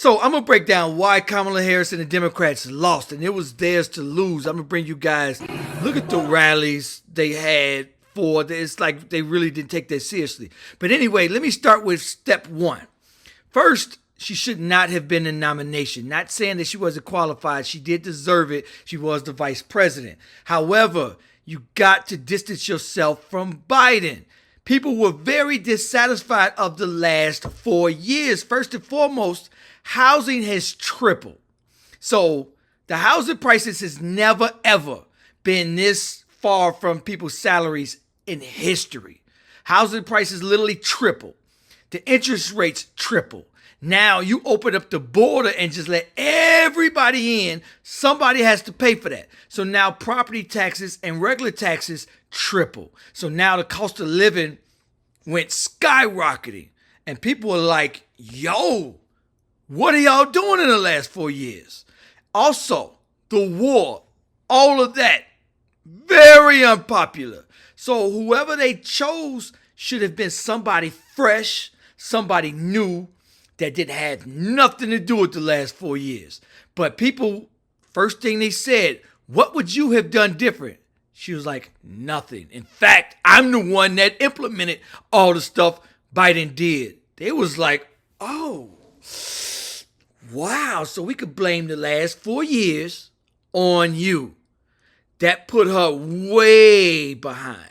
So I'm gonna break down why Kamala Harris and the Democrats lost, and it was theirs to lose. I'm gonna bring you guys. Look at the rallies they had for. It's like they really didn't take that seriously. But anyway, let me start with step one. First, she should not have been in nomination. Not saying that she wasn't qualified. She did deserve it. She was the vice president. However, you got to distance yourself from Biden. People were very dissatisfied of the last 4 years. First and foremost, housing has tripled. So the housing prices has never, ever been this far from people's salaries in history. Housing prices literally tripled. The interest rates tripled. Now you open up the border and just let everybody in. Somebody has to pay for that. So now property taxes and regular taxes triple. So now the cost of living went skyrocketing. And people are like, yo, what are y'all doing in the last 4 years? Also, the war, all of that, very unpopular. So whoever they chose should have been somebody fresh, somebody new, that didn't have nothing to do with the last 4 years. But people, first thing they said, what would you have done different? She was like, nothing. In fact, I'm the one that implemented all the stuff Biden did. They was like, oh, wow. So we could blame the last 4 years on you. That put her way behind.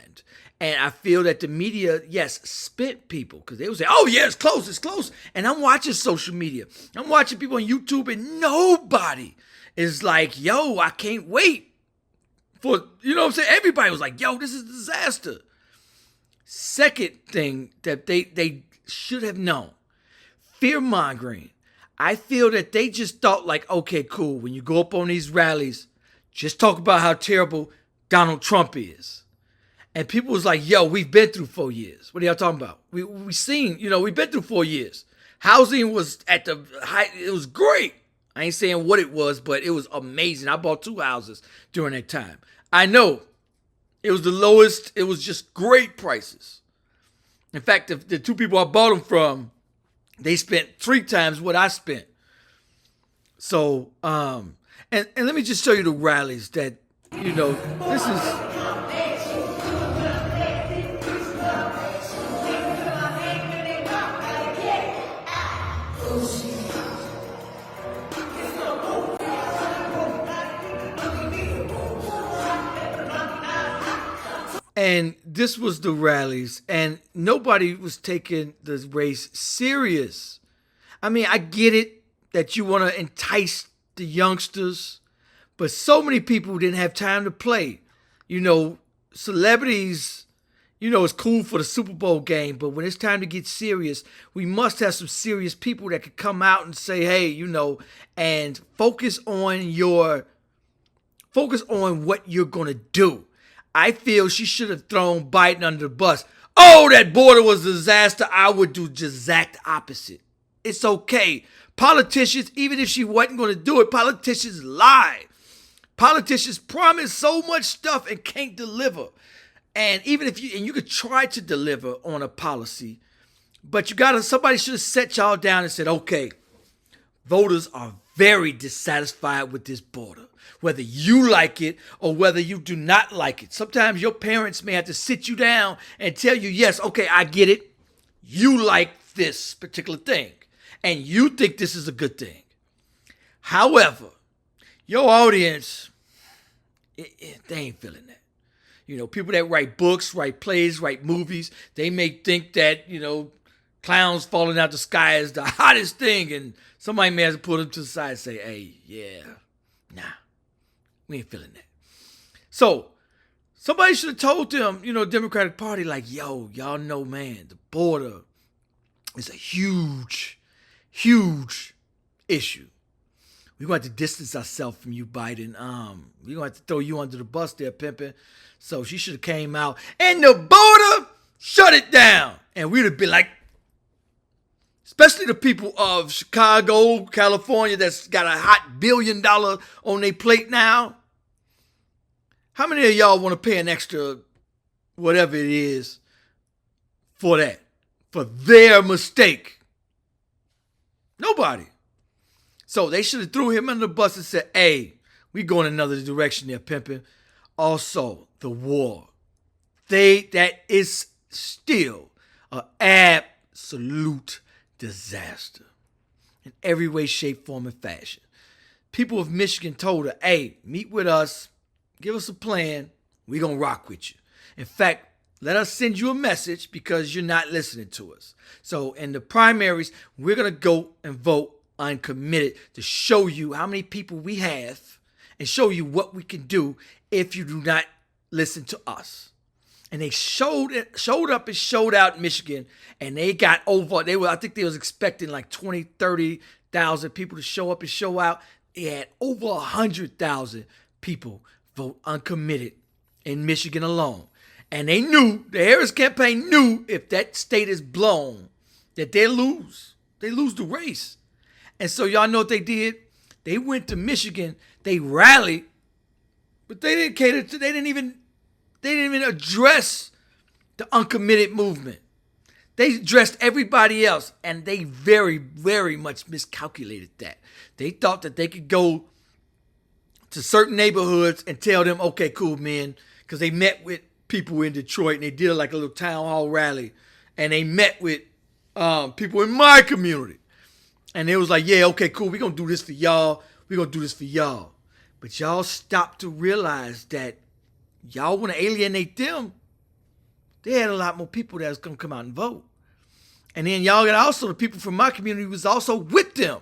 And I feel that the media, yes, spent people because they would say, oh, yeah, it's close, it's close. And I'm watching social media. I'm watching people on YouTube and nobody is like, yo, I can't wait for, you know what I'm saying? Everybody was like, yo, this is a disaster. Second thing that they should have known, fear-mongering. I feel that they just thought like, okay, cool. When you go up on these rallies, just talk about how terrible Donald Trump is. And people was like, yo, we've been through 4 years. What are y'all talking about? We seen, we've been through 4 years. Housing was at the height. It was great. I ain't saying what it was, but it was amazing. I bought 2 houses during that time. I know it was the lowest. It was just great prices. In fact, the 2 people I bought them from, they spent 3 times what I spent. So, and let me just show you the rallies that, this is. And this was the rallies, and nobody was taking the race serious. I mean, I get it that you want to entice the youngsters, but so many people didn't have time to play. Celebrities, it's cool for the Super Bowl game, but when it's time to get serious, we must have some serious people that could come out and say, hey, and focus on what you're going to do. I feel she should have thrown Biden under the bus. Oh, that border was a disaster. I would do just exact opposite. It's okay. Politicians, even if she wasn't going to do it, politicians lie. Politicians promise so much stuff and can't deliver. And even if you could try to deliver on a policy, but somebody should have set y'all down and said, okay, voters are very dissatisfied with this border, whether you like it or whether you do not like it. Sometimes your parents may have to sit you down and tell you, yes, okay, I get it. You like this particular thing, and you think this is a good thing. However, your audience, they ain't feeling that. People that write books, write plays, write movies, they may think that, clowns falling out the sky is the hottest thing, and somebody may have to put them to the side and say, hey, yeah, nah, we ain't feeling that. So somebody should have told them, Democratic Party, like, yo, y'all know, man, the border is a huge, huge issue. We're going to have to distance ourselves from you, Biden. We're going to have to throw you under the bus there, pimping. So she should have came out, and the border, shut it down. And we'd have been like, especially the people of Chicago, California, that's got a hot $1 billion on their plate now. How many of y'all want to pay an extra whatever it is for that? For their mistake? Nobody. So they should have threw him under the bus and said, hey, we going another direction there, pimping. Also, the war. That is still an absolute disaster in every way, shape, form, and fashion. People of Michigan told her, hey, meet with us, give us a plan, we're going to rock with you. In fact, let us send you a message because you're not listening to us. So in the primaries, we're going to go and vote uncommitted to show you how many people we have and show you what we can do if you do not listen to us. And they showed up and showed out in Michigan, and they got over. I think they was expecting like 20, 30,000 people to show up and show out. They had over 100,000 people vote uncommitted in Michigan alone. And they knew, the Harris campaign knew if that state is blown, that they lose. They lose the race. And so y'all know what they did? They went to Michigan, they rallied, but they didn't cater to, they didn't even address the uncommitted movement. They addressed everybody else, and they very, very much miscalculated that. They thought that they could go to certain neighborhoods and tell them, okay, cool, man, because they met with people in Detroit, and they did like a little town hall rally, and they met with people in my community. And they was like, yeah, okay, cool, we're going to do this for y'all. We're going to do this for y'all. But y'all stopped to realize that y'all want to alienate them. They had a lot more people that was going to come out and vote. And then y'all got also the people from my community was also with them.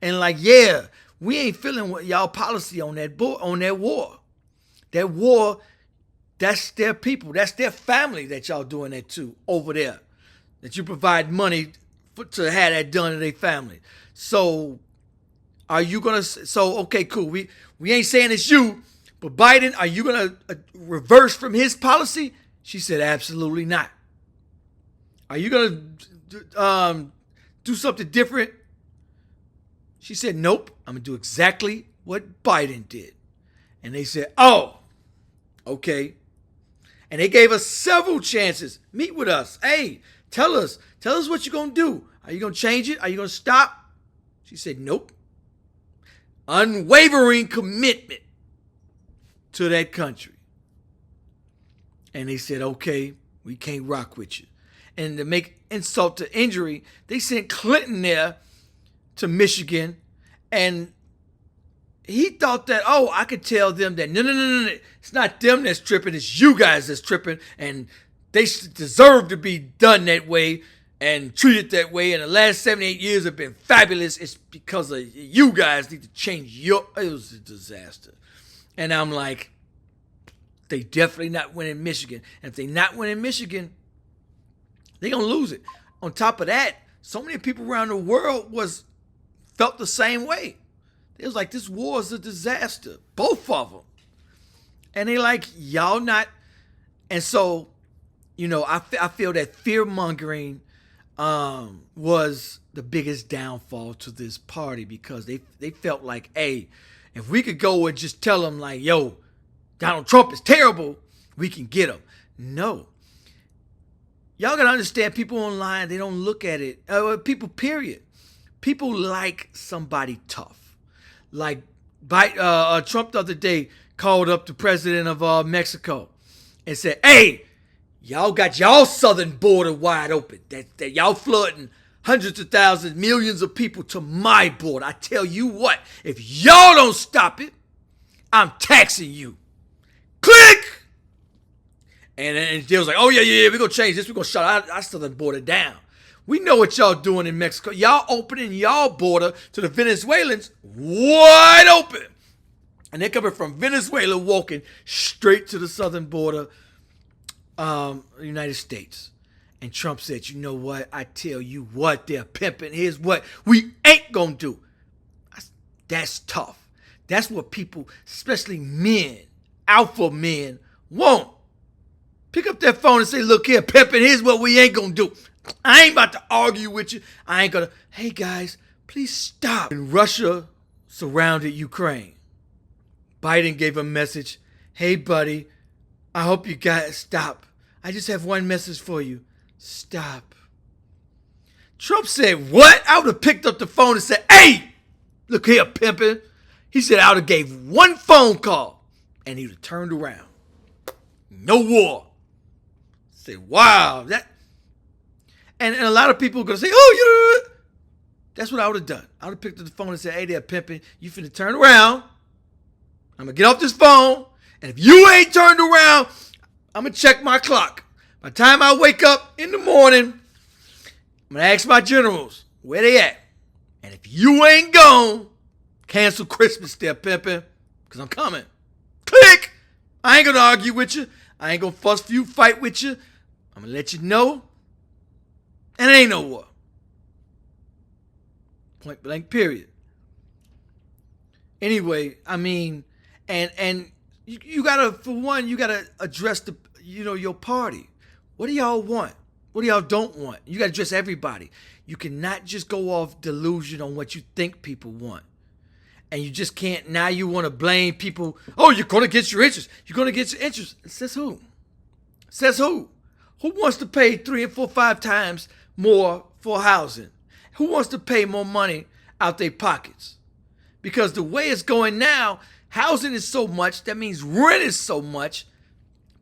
And like, yeah, we ain't feeling what y'all policy on that war. That war, that's their people. That's their family that y'all doing that to over there. That you provide money to have that done to their family. So are you going to, okay, cool. We ain't saying it's you, but Biden, are you going to reverse from his policy? She said, absolutely not. Are you going to do something different? She said, nope, I'm going to do exactly what Biden did. And they said, oh, okay. And they gave us several chances. Meet with us. Hey, tell us what you're going to do. Are you going to change it? Are you going to stop? She said, nope. Unwavering commitment to that country. And they said, okay, we can't rock with you. And to make insult to injury, they sent Clinton there to Michigan, and he thought that, oh, I could tell them that, no, it's not them that's tripping, it's you guys that's tripping, and they deserve to be done that way and treated that way, and the last 7-8 years have been fabulous. It's because of you guys need to change it was a disaster. And I'm like, they definitely not winning Michigan. And if they not winning Michigan, they gonna lose it. On top of that, so many people around the world felt the same way. It was like, this war is a disaster. Both of them. And they like, y'all not. And so, I feel that fear-mongering was the biggest downfall to this party, because they felt like, hey, if we could go and just tell them like, yo, Donald Trump is terrible, we can get him. No. Y'all got to understand, people online, they don't look at it. People, period. People like somebody tough. Like Trump the other day called up the president of Mexico and said, hey, y'all got y'all southern border wide open. That y'all flooding hundreds of thousands, millions of people to my border. I tell you what, if y'all don't stop it, I'm taxing you. Click! And they was like, oh, yeah, we're going to change this. We're going to shut our southern border down. We know what y'all doing in Mexico. Y'all opening y'all border to the Venezuelans wide open. And they're coming from Venezuela walking straight to the southern border of the United States. And Trump said, you know what? I tell you what, they're pimping. Here's what we ain't going to do. That's tough. That's what people, especially men, alpha men, want. Pick up that phone and say, look here, pimping, here's what we ain't going to do. I ain't about to argue with you. I ain't going to, hey guys, please stop. And Russia surrounded Ukraine. Biden gave a message. Hey buddy, I hope you guys stop. I just have one message for you. Stop. Trump said, what? I would have picked up the phone and said, hey, Look here, pimpin'. He said I would have gave one phone call and he would have turned around. No war. Say, wow, that. And a lot of people are going to say, oh, you. That's what I would have done. I would have picked up the phone and said, hey there, pimpin', you finna turn around. I'm going to get off this phone. And if you ain't turned around, I'm going to check my clock. By the time I wake up in the morning, I'm going to ask my generals, where they at? And if you ain't gone, cancel Christmas there, pimpin', because I'm coming. Click! I ain't going to argue with you. I ain't going to fight with you. I'm going to let you know. And it ain't no war. Point blank, period. Anyway, I mean, and you gotta, for one, you gotta address your party. What do y'all want? What do y'all don't want? You gotta address everybody. You cannot just go off delusion on what you think people want. And you just can't, now you want to blame people. Oh, you're going to get your interest. You're going to get your interest. Says who? Says who? Who wants to pay 3 and 4, 5 times more for housing? Who wants to pay more money out their pockets? Because the way it's going now, housing is so much, that means rent is so much.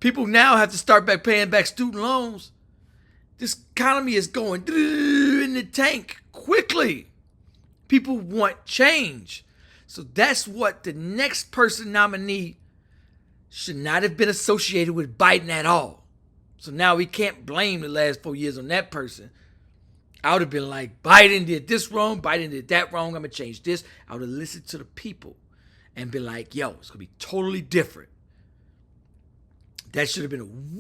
People now have to start paying back student loans. This economy is going in the tank quickly. People want change. So that's what the next person nominee should not have been associated with Biden at all. So now we can't blame the last 4 years on that person. I would have been like, Biden did this wrong, Biden did that wrong, I'm going to change this. I would have listened to the people and been like, yo, it's going to be totally different. That should have been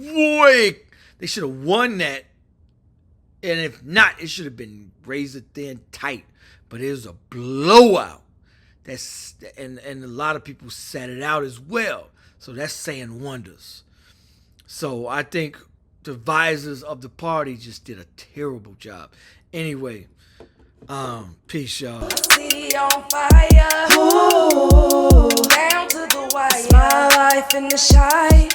they should have won that. And if not, it should have been razor thin tight. But it was a blowout. And a lot of people sat it out as well. So that's saying wonders. So I think the advisors of the party just did a terrible job. Anyway, peace, y'all. City on fire. Ooh, down to the wire. It's my life in the shy.